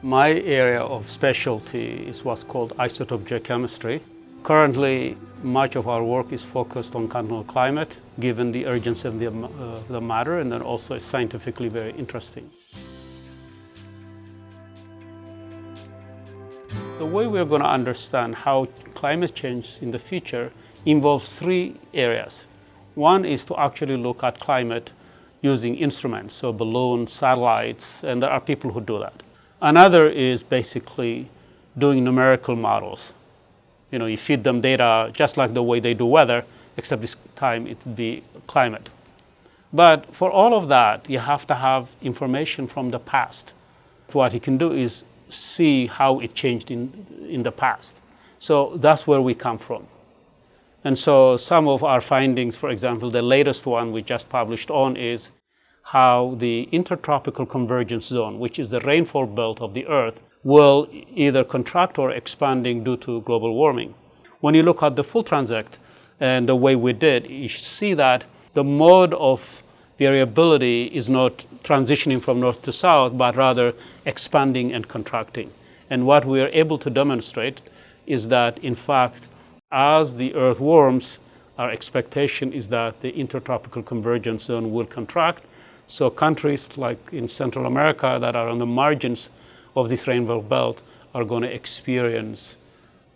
My area of specialty is what's called isotope geochemistry. Currently, much of our work is focused on continental climate, given the urgency of the matter, and then also it's scientifically very interesting. The way we're going to understand how climate change in the future involves three areas. One is to actually look at climate using instruments, so balloons, satellites, and there are people who do that. Another is basically doing numerical models. You feed them data just like the way they do weather, except this time it would be climate. But for all of that, you have to have information from the past. What you can do is see how it changed in the past. So that's where we come from. And so some of our findings, for example, the latest one we just published on is how the Intertropical Convergence zone, which is the rainfall belt of the Earth, will either contract or expanding due to global warming. When you look at the full transect and the way we did, you see that the mode of variability is not transitioning from north to south, but rather expanding and contracting. And what we are able to demonstrate is that, in fact, as the Earth warms, our expectation is that the Intertropical Convergence zone will contract. So countries like in Central America that are on the margins of this rainfall belt are going to experience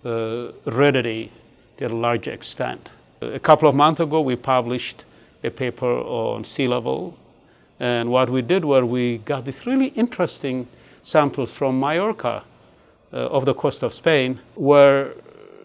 aridity to a large extent. A couple of months ago, we published a paper on sea level. And what we did was we got these really interesting samples from Mallorca, off the coast of Spain, where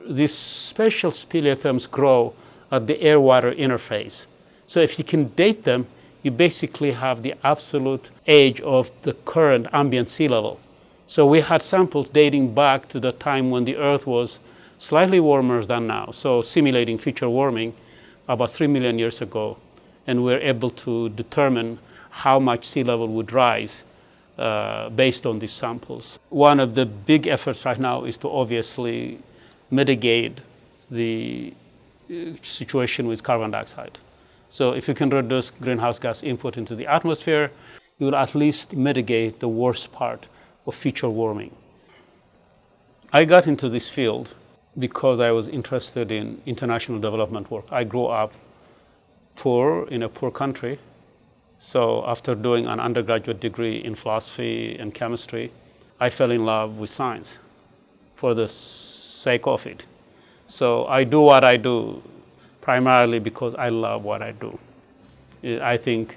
these special speleothems grow at the air-water interface. So if you can date them, you basically have the absolute age of the current ambient sea level. So we had samples dating back to the time when the Earth was slightly warmer than now, so simulating future warming about 3 million years ago. And we're able to determine how much sea level would rise based on these samples. One of the big efforts right now is to obviously mitigate the situation with carbon dioxide. So if you can reduce greenhouse gas input into the atmosphere, you will at least mitigate the worst part of future warming. I got into this field because I was interested in international development work. I grew up poor in a poor country. So after doing an undergraduate degree in philosophy and chemistry, I fell in love with science for the sake of it. So I do what I do primarily because I love what I do. I think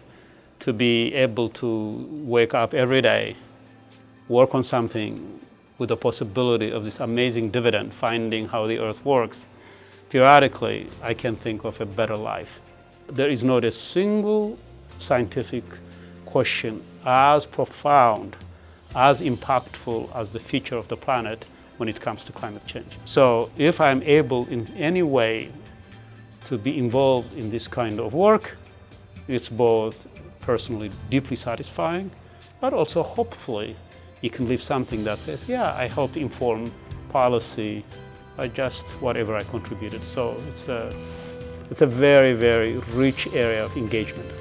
to be able to wake up every day, work on something with the possibility of this amazing dividend, finding how the Earth works, periodically I can think of a better life. There is not a single scientific question as profound, as impactful as the future of the planet when it comes to climate change. So if I'm able in any way to be involved in this kind of work, it's both personally deeply satisfying, but also hopefully you can leave something that says, yeah, I helped inform policy by just whatever I contributed. So it's a very, very rich area of engagement.